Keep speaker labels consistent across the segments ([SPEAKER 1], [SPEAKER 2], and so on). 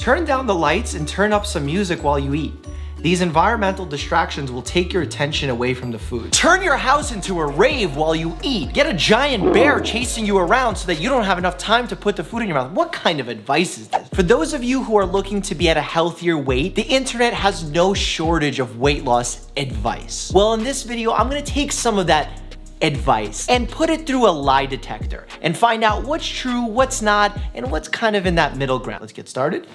[SPEAKER 1] Turn down the lights and turn up some music while you eat. These environmental distractions will take your attention away from the food. Turn your house into a rave while you eat. Get a giant bear chasing you around so that you don't have enough time to put the food in your mouth. What kind of advice is this? For those of you who are looking to be at a healthier weight, the internet has no shortage of weight loss advice. Well, in this video, I'm gonna take some of that advice and put it through a lie detector and find out what's true, what's not, and what's kind of in that middle ground. Let's get started.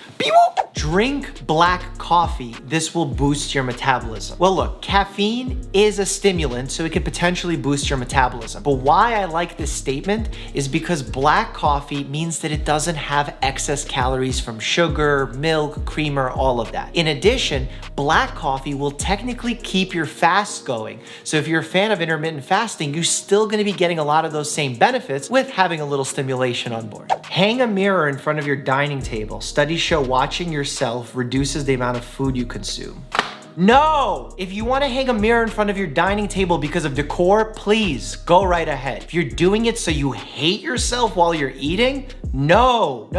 [SPEAKER 1] Drink black coffee. This will boost your metabolism. Well, look, caffeine is a stimulant, so it could potentially boost your metabolism. But why I like this statement is because black coffee means that it doesn't have excess calories from sugar, milk, creamer, all of that. In addition, black coffee will technically keep your fast going. So if you're a fan of intermittent fasting, you're still gonna be getting a lot of those same benefits with having a little stimulation on board. Hang a mirror in front of your dining table. Studies show watching yourself reduces the amount of food you consume. No! If you want to hang a mirror in front of your dining table because of decor, please go right ahead. If you're doing it so you hate yourself while you're eating, no,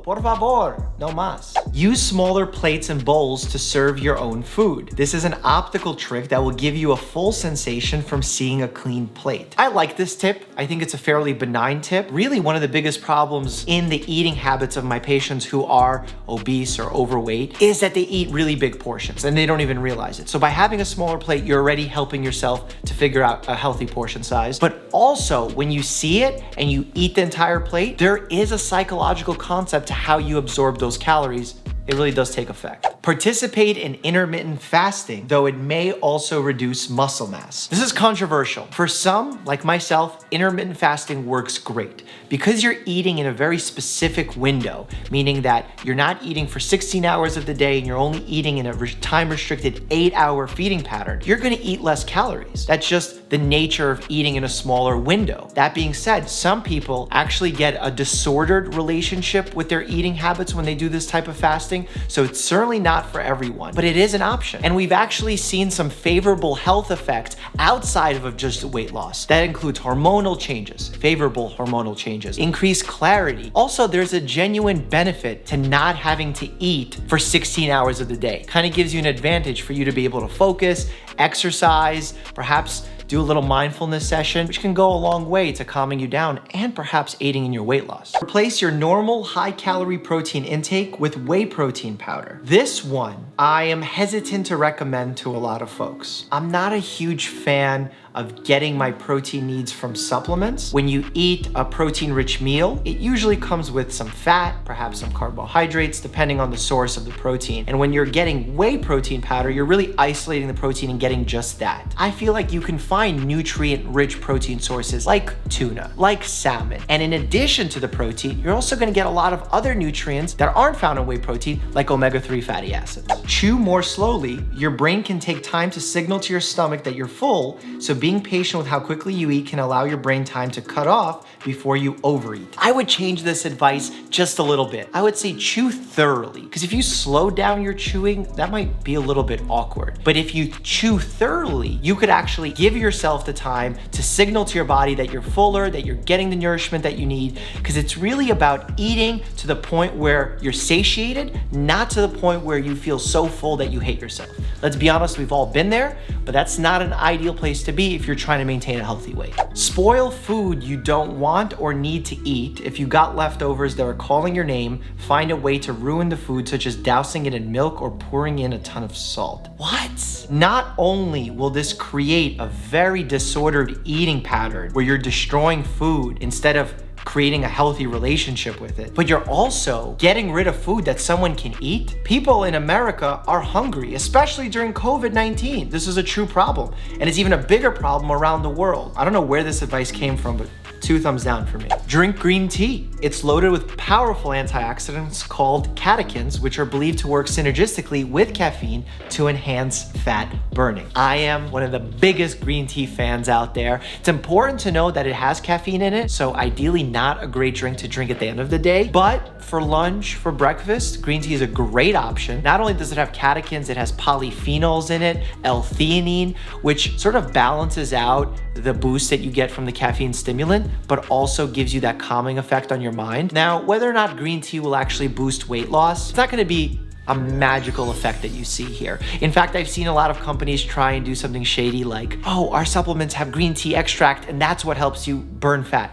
[SPEAKER 1] por favor, no más. Use smaller plates and bowls to serve your own food. This is an optical trick that will give you a full sensation from seeing a clean plate. I like this tip. I think it's a fairly benign tip. Really, one of the biggest problems in the eating habits of my patients who are obese or overweight is that they eat really big portions and they don't even realize it. So by having a smaller plate, you're already helping yourself to figure out a healthy portion size. But also, when you see it and you eat the entire plate, there is a psychological concept to how you absorb those calories. It really does take effect. Participate in intermittent fasting, though it may also reduce muscle mass. This is controversial. For some, like myself, intermittent fasting works great because you're eating in a very specific window, meaning that you're not eating for 16 hours of the day and you're only eating in a time-restricted 8-hour feeding pattern. You're gonna eat less calories. That's just the nature of eating in a smaller window. That being said, some people actually get a disordered relationship with their eating habits when they do this type of fasting. So it's certainly not for everyone, but it is an option. And we've actually seen some favorable health effects outside of just weight loss. That includes hormonal changes, favorable hormonal changes, increased clarity. Also, there's a genuine benefit to not having to eat for 16 hours of the day. Kind of gives you an advantage for you to be able to focus, exercise, perhaps do a little mindfulness session, which can go a long way to calming you down and perhaps aiding in your weight loss. Replace your normal high-calorie protein intake with whey protein powder. This one, I am hesitant to recommend to a lot of folks. I'm not a huge fan of getting my protein needs from supplements. When you eat a protein-rich meal, it usually comes with some fat, perhaps some carbohydrates, depending on the source of the protein. And when you're getting whey protein powder, you're really isolating the protein and getting just that. I feel like you can find nutrient-rich protein sources like tuna, like salmon. And in addition to the protein, you're also gonna get a lot of other nutrients that aren't found in whey protein, like omega-3 fatty acids. Chew more slowly. Your brain can take time to signal to your stomach that you're full, so being patient with how quickly you eat can allow your brain time to cut off before you overeat. I would change this advice just a little bit. I would say chew thoroughly, because if you slow down your chewing, that might be a little bit awkward. But if you chew thoroughly, you could actually give yourself the time to signal to your body that you're fuller, that you're getting the nourishment that you need, because it's really about eating to the point where you're satiated, not to the point where you feel so full that you hate yourself. Let's be honest, we've all been there, but that's not an ideal place to be if you're trying to maintain a healthy weight. Spoil food you don't want or need to eat. If you got leftovers that are calling your name, find a way to ruin the food, such as dousing it in milk or pouring in a ton of salt. What? Not only will this create a very disordered eating pattern where you're destroying food instead of creating a healthy relationship with it, but you're also getting rid of food that someone can eat. People in America are hungry, especially during COVID-19. This is a true problem, and it's even a bigger problem around the world. I don't know where this advice came from, but 2 thumbs down for me. Drink green tea. It's loaded with powerful antioxidants called catechins, which are believed to work synergistically with caffeine to enhance fat burning. I am one of the biggest green tea fans out there. It's important to know that it has caffeine in it, so ideally not a great drink to drink at the end of the day, but for lunch, for breakfast, green tea is a great option. Not only does it have catechins, it has polyphenols in it, L-THEANINE, which sort of balances out the boost that you get from the caffeine stimulant, but also gives you that calming effect on your your mind. Now, whether or not green tea will actually boost weight loss, it's not gonna be a magical effect that you see here. In fact, I've seen a lot of companies try and do something shady like, oh, our supplements have green tea extract and that's what helps you burn fat.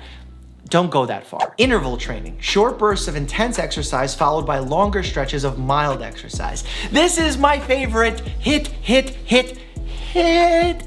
[SPEAKER 1] Don't go that far. Interval training, short bursts of intense exercise followed by longer stretches of mild exercise. This is my favorite hit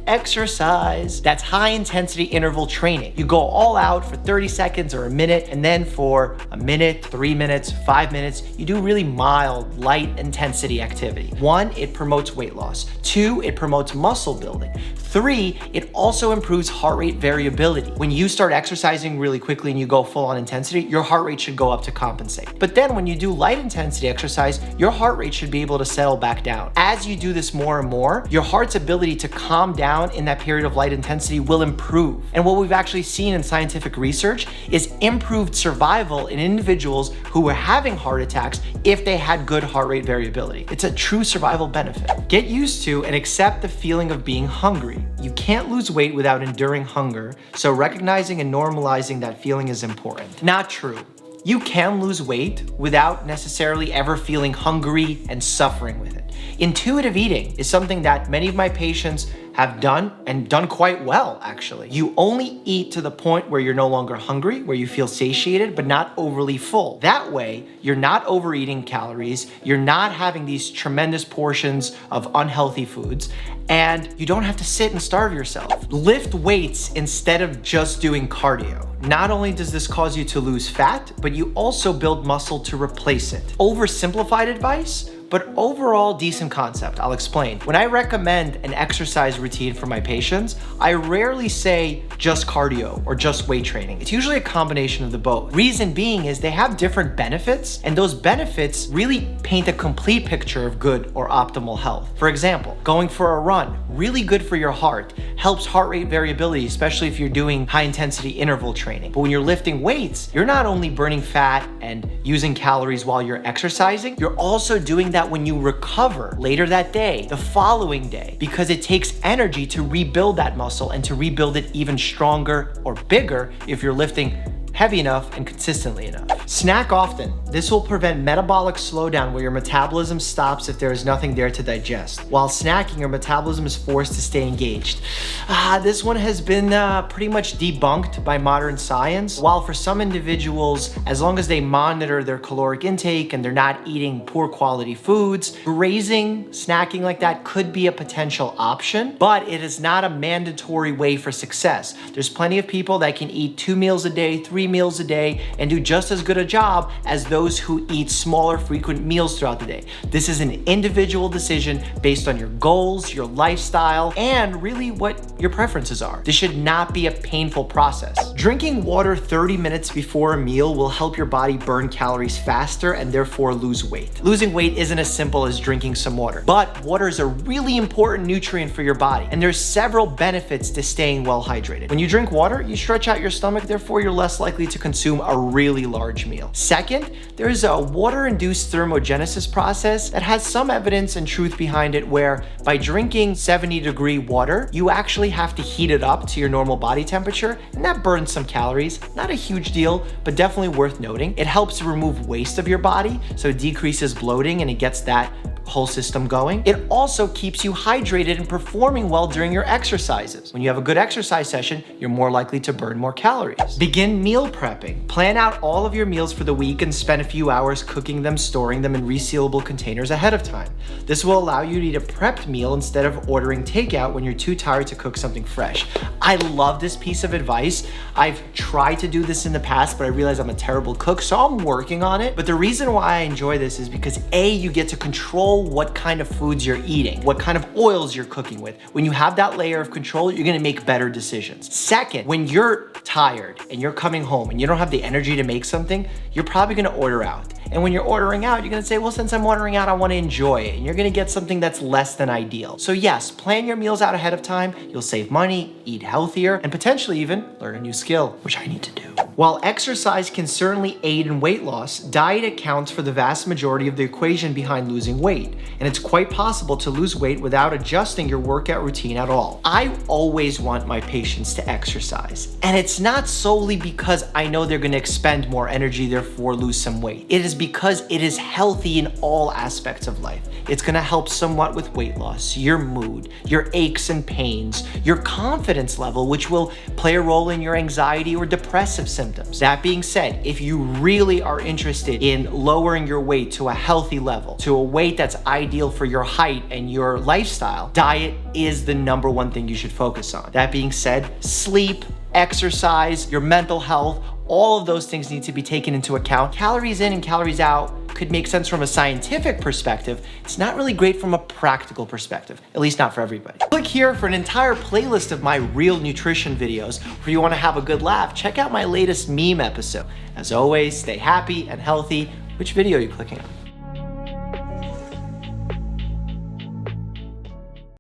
[SPEAKER 1] exercise. That's high intensity interval training. You go all out for 30 seconds or a minute, and then for a minute, 3 minutes, 5 minutes, you do really mild, light intensity activity. 1, it promotes weight loss. 2, it promotes muscle building. 3, it also improves heart rate variability. When you start exercising really quickly and you go full on intensity, your heart rate should go up to compensate. But then when you do light intensity exercise, your heart rate should be able to settle back down. As you do this more and more, your heart's ability to calm down in that period of light intensity will improve. And what we've actually seen in scientific research is improved survival in individuals who were having heart attacks if they had good heart rate variability. It's a true survival benefit. Get used to and accept the feeling of being hungry. You can't lose weight without enduring hunger, so recognizing and normalizing that feeling is important. Not true. You can lose weight without necessarily ever feeling hungry and suffering with it. Intuitive eating is something that many of my patients have done and done quite well, actually. You only eat to the point where you're no longer hungry, where you feel satiated, but not overly full. That way, you're not overeating calories, you're not having these tremendous portions of unhealthy foods, and you don't have to sit and starve yourself. Lift weights instead of just doing cardio. Not only does this cause you to lose fat, but you also build muscle to replace it. Oversimplified advice, but overall decent concept. I'll explain. When I recommend an exercise routine for my patients, I rarely say just cardio or just weight training. It's usually a combination of the both. Reason being is they have different benefits, and those benefits really paint a complete picture of good or optimal health. For example, going for a run, really good for your heart, helps heart rate variability, especially if you're doing high intensity interval training. But when you're lifting weights, you're not only burning fat and using calories while you're exercising, you're also doing that when you recover later that day, the following day, because it takes energy to rebuild that muscle and to rebuild it even stronger or bigger if you're lifting heavy enough and consistently enough. Snack often. This will prevent metabolic slowdown where your metabolism stops if there is nothing there to digest. While snacking, your metabolism is forced to stay engaged. This one has been pretty much debunked by modern science. While for some individuals, as long as they monitor their caloric intake and they're not eating poor quality foods, grazing, snacking like that could be a potential option, but it is not a mandatory way for success. There's plenty of people that can eat 2 meals a day, 3 meals a day, and do just as good a job as those who eat smaller, frequent meals throughout the day. This is an individual decision based on your goals, your lifestyle, and really what your preferences are. This should not be a painful process. Drinking water 30 minutes before a meal will help your body burn calories faster and therefore lose weight. Losing weight isn't as simple as drinking some water, but water is a really important nutrient for your body, and there's several benefits to staying well hydrated. When you drink water, you stretch out your stomach, therefore you're less likely to consume a really large meal. Second, there's a water-induced thermogenesis process that has some evidence and truth behind it, where by drinking 70-degree water, you actually have to heat it up to your normal body temperature, and that burns some calories. Not a huge deal, but definitely worth noting. It helps to remove waste of your body, so it decreases bloating and it gets that whole system going. It also keeps you hydrated and performing well during your exercises. When you have a good exercise session, you're more likely to burn more calories. Begin meal prepping. Plan out all of your meals for the week and spend a few hours cooking them, storing them in resealable containers ahead of time. This will allow you to eat a prepped meal instead of ordering takeout when you're too tired to cook something fresh. I love this piece of advice. I've tried to do this in the past, but I realize I'm a terrible cook, so I'm working on it. But the reason why I enjoy this is because A, you get to control what kind of foods you're eating, what kind of oils you're cooking with. When you have that layer of control, you're gonna make better decisions. Second, when you're tired and you're coming home and you don't have the energy to make something, you're probably gonna order out. And when you're ordering out, you're gonna say, well, since I'm ordering out, I wanna enjoy it. And you're gonna get something that's less than ideal. So yes, plan your meals out ahead of time. You'll save money, eat healthier, and potentially even learn a new skill, which I need to do. While exercise can certainly aid in weight loss, diet accounts for the vast majority of the equation behind losing weight, and it's quite possible to lose weight without adjusting your workout routine at all. I always want my patients to exercise, and it's not solely because I know they're going to expend more energy, therefore lose some weight. It is because it is healthy in all aspects of life. It's going to help somewhat with weight loss, your mood, your aches and pains, your confidence level, which will play a role in your anxiety or depressive symptoms. That being said, if you really are interested in lowering your weight to a healthy level, to a weight that's ideal for your height and your lifestyle, diet is the number one thing you should focus on. That being said, sleep, exercise, your mental health, all of those things need to be taken into account. Calories in and calories out could make sense from a scientific perspective. It's not really great from a practical perspective, at least not for everybody. Click here for an entire playlist of my real nutrition videos. If you want to have a good laugh, check out my latest meme episode. As always, stay happy and healthy. Which video are you clicking on?